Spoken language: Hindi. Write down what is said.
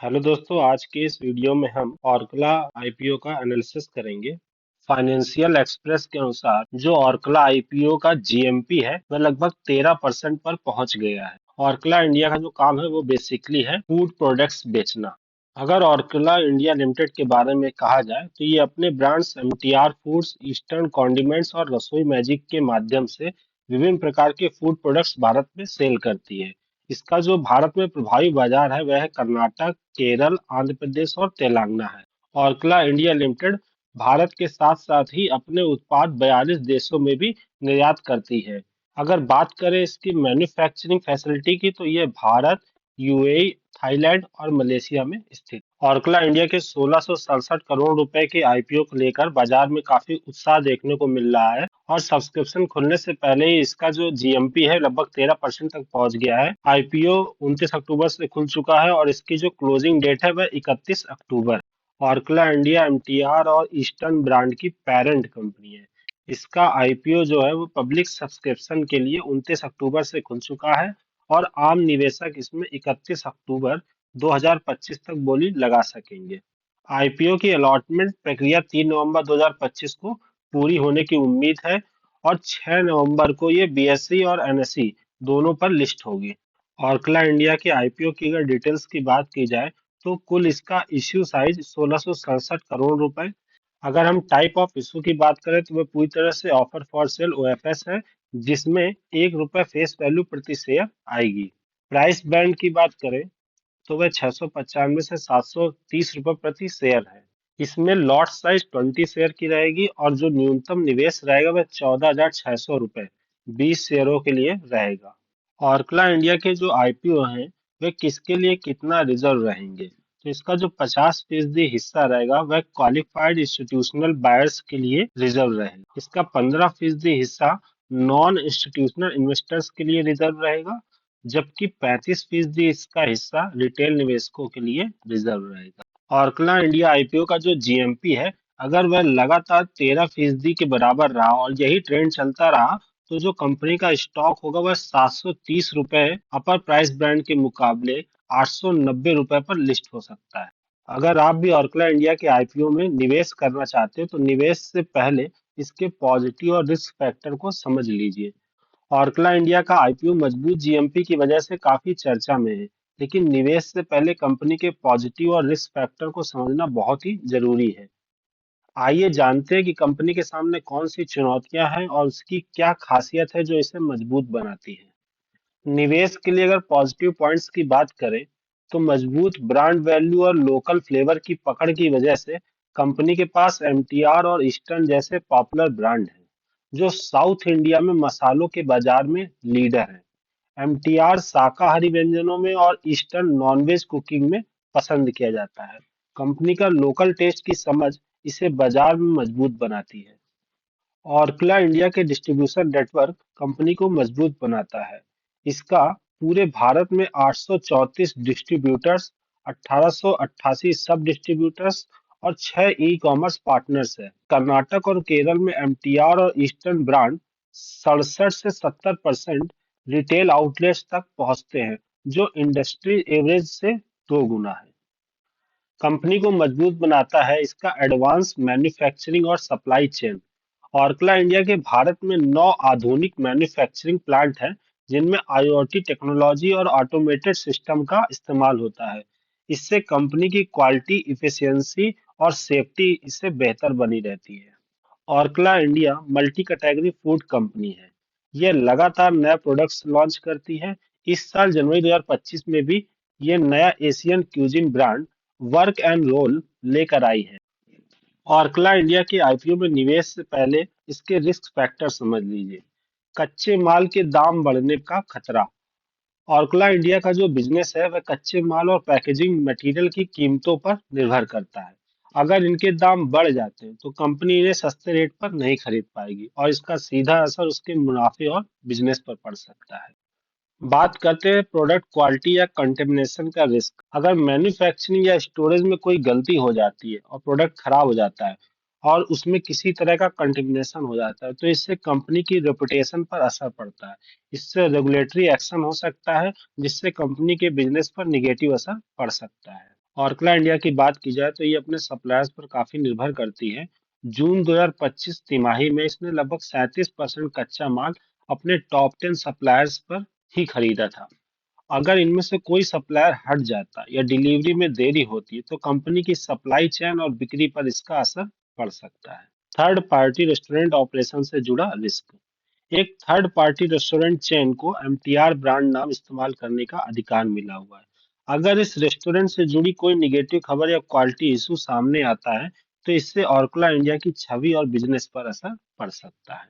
हेलो दोस्तों, आज के इस वीडियो में हम ऑर्कला आईपीओ का एनालिसिस करेंगे। फाइनेंशियल एक्सप्रेस के अनुसार जो ऑर्कला आईपीओ का जीएमपी है वह लगभग 13% पर पहुंच गया है। ऑर्कला इंडिया का जो काम है वो बेसिकली है फूड प्रोडक्ट्स बेचना। अगर ऑर्कला इंडिया लिमिटेड के बारे में कहा जाए तो ये अपने brands MTR foods, eastern condiments और रसोई मैजिक के माध्यम से विभिन्न प्रकार के फूड प्रोडक्ट्स भारत में सेल करती है। इसका जो भारत में प्रभावी बाजार है वह है कर्नाटक, केरल, आंध्र प्रदेश और तेलंगाना है। ऑर्कला इंडिया लिमिटेड भारत के साथ साथ ही अपने उत्पाद 42 देशों में भी निर्यात करती है। अगर बात करें इसकी मैन्युफैक्चरिंग फैसिलिटी की तो ये भारत, यूएई, थाईलैंड और मलेशिया में स्थित। ऑर्कला इंडिया के 1667 करोड़ रुपए के आईपीओ को लेकर बाजार में काफी उत्साह देखने को मिल रहा है और सब्सक्रिप्शन खुलने से पहले ही इसका जो जीएमपी है लगभग 13% तक पहुंच गया है। आईपीओ 29 अक्टूबर से खुल चुका है और इसकी जो क्लोजिंग डेट है वह 31 अक्टूबर। ऑर्कला इंडिया एमटीआर और ईस्टर्न ब्रांड की पेरेंट कंपनी है। इसका आईपीओ जो है वो पब्लिक सब्सक्रिप्शन के लिए 29 अक्टूबर से खुल चुका है और आम निवेशक इसमें 31 अक्टूबर 2025 तक बोली लगा सकेंगे। आईपीओ की अलॉटमेंट प्रक्रिया 3 नवंबर 2025 को पूरी होने की उम्मीद है और 6 नवंबर को ये बीएसई और एनएसई दोनों पर लिस्ट होगी। ऑर्कला इंडिया के आईपीओ की अगर डिटेल्स की बात की जाए तो कुल इसका इश्यू साइज 1667 करोड़ रुपए। अगर हम टाइप ऑफ इशू की बात करें तो वह पूरी तरह से ऑफर फॉर सेल ओएफएस है, जिसमें ₹1 फेस वैल्यू प्रति शेयर आएगी। प्राइस बैंड की बात करें तो वह 695 से ₹730 प्रति शेयर है। इसमें लॉट साइज 20 शेयर की रहेगी और जो न्यूनतम निवेश रहेगा वह ₹14,600 20 शेयरों के लिए रहेगा। ऑर्कला इंडिया के जो आईपीओ हैं वे किसके लिए कितना रिजर्व रहेंगे, तो इसका जो 50% हिस्सा रहेगा वह क्वालिफाइड इंस्टीट्यूशनल बायर्स के लिए रिजर्व रहेगा। इसका 15% हिस्सा नॉन इंस्टीट्यूशनल इन्वेस्टर्स के लिए रिजर्व रहेगा, जबकि 35% इसका हिस्सा रिटेल निवेशकों के लिए रिजर्व रहेगा। ऑर्कला इंडिया आईपीओ का जो जीएमपी है, अगर वह लगातार 13% के बराबर रहा और यही ट्रेंड चलता रहा तो जो कंपनी का स्टॉक होगा वह ₹730 अपर प्राइस बैंड के मुकाबले ₹890 पर लिस्ट हो सकता है। अगर आप भी ऑर्कला इंडिया के आईपीओ में निवेश करना चाहते हो तो निवेश से पहले इसके पॉजिटिव और रिस्क फैक्टर को समझ लीजिए। ऑर्कला इंडिया का आईपीओ मजबूत जीएमपी की वजह से काफी चर्चा में है, लेकिन निवेश से पहले कंपनी के पॉजिटिव और रिस्क फैक्टर को समझना बहुत ही जरूरी है। आइए जानते हैं कि कंपनी के सामने कौन सी चुनौतियां हैं और उसकी क्या खासियत है जो इसे मजबूत बनाती है। निवेश के लिए अगर पॉजिटिव पॉइंट्स की बात करें तो मजबूत ब्रांड वैल्यू और लोकल फ्लेवर की पकड़ की वजह से कंपनी के पास एमटीआर और ईस्टर्न जैसे पॉपुलर ब्रांड हैं जो साउथ इंडिया में मसालों के बाजार में लीडर हैं। एमटीआर शाकाहारी व्यंजनों में और ईस्टर्न नॉनवेज कुकिंग में पसंद किया जाता है। कंपनी का लोकल टेस्ट की समझ इसे बाजार में मजबूत बनाती है। ऑर्कला इंडिया के डिस्ट्रीब्यूशन नेटवर्क कंपनी को मजबूत बनाता है। इसका पूरे भारत में 834 डिस्ट्रीब्यूटर्स, 1888 सब डिस्ट्रीब्यूटर्स और 6 ई कॉमर्स पार्टनर्स है। कर्नाटक और केरल में एमटीआर और ईस्टर्न ब्रांड 67 से 70% रिटेल आउटलेट्स तक पहुंचते हैं, जो इंडस्ट्री एवरेज से 2 गुना है। कंपनी को मजबूत बनाता है इसका एडवांस मैन्युफैक्चरिंग और सप्लाई चेन। ऑर्कला इंडिया के भारत में 9 आधुनिक मैन्युफैक्चरिंग प्लांट हैं, जिनमें आईओटी टेक्नोलॉजी और ऑटोमेटेड सिस्टम का इस्तेमाल होता है। इससे कंपनी की क्वालिटी, इफिशियंसी और सेफ्टी इससे बेहतर बनी रहती है। Orkla India multi category food company है। यह लगातार नए प्रोडक्ट्स लॉन्च करती है। इस साल जनवरी 2025 में भी ये नया Asian cuisine brand wok and roll लेकर आई है। ऑर्कला इंडिया के आईपीओ में निवेश से पहले इसके रिस्क फैक्टर समझ लीजिए। कच्चे माल के दाम बढ़ने का खतरा। ऑर्कला इंडिया का जो बिजनेस है वह कच्चे माल और पैकेजिंग मटेरियल की कीमतों पर निर्भर करता है। अगर इनके दाम बढ़ जाते हैं तो कंपनी इन्हें सस्ते रेट पर नहीं खरीद पाएगी और इसका सीधा असर उसके मुनाफे और बिजनेस पर पड़ सकता है। बात करते हैं प्रोडक्ट क्वालिटी या कंटेमिनेशन का रिस्क। अगर मैन्युफैक्चरिंग या स्टोरेज में कोई गलती हो जाती है और प्रोडक्ट खराब हो जाता है और उसमें किसी तरह का कंटेमिनेशन हो जाता है तो इससे कंपनी की रेपुटेशन पर असर पड़ता है। इससे रेगुलेटरी एक्शन हो सकता है, जिससे कंपनी के बिजनेस पर निगेटिव असर पड़ सकता है। ऑर्कला इंडिया की बात की जाए तो ये अपने सप्लायर्स पर काफी निर्भर करती है। जून 2025 तिमाही में इसने लगभग 37% कच्चा माल अपने टॉप 10 सप्लायर्स पर ही खरीदा था। अगर इनमें से कोई सप्लायर हट जाता या डिलीवरी में देरी होती तो कंपनी की सप्लाई चेन और बिक्री पर इसका असर पड़ सकता है। थर्ड पार्टी रेस्टोरेंट ऑपरेशन से जुड़ा रिस्क। एक थर्ड पार्टी रेस्टोरेंट चेन को एमटीआर ब्रांड नाम इस्तेमाल करने का अधिकार मिला हुआ है। अगर इस रेस्टोरेंट से जुड़ी कोई निगेटिव खबर या क्वालिटी इशू सामने आता है तो इससे ऑर्कुला इंडिया की छवि और बिजनेस पर असर पड़ सकता है।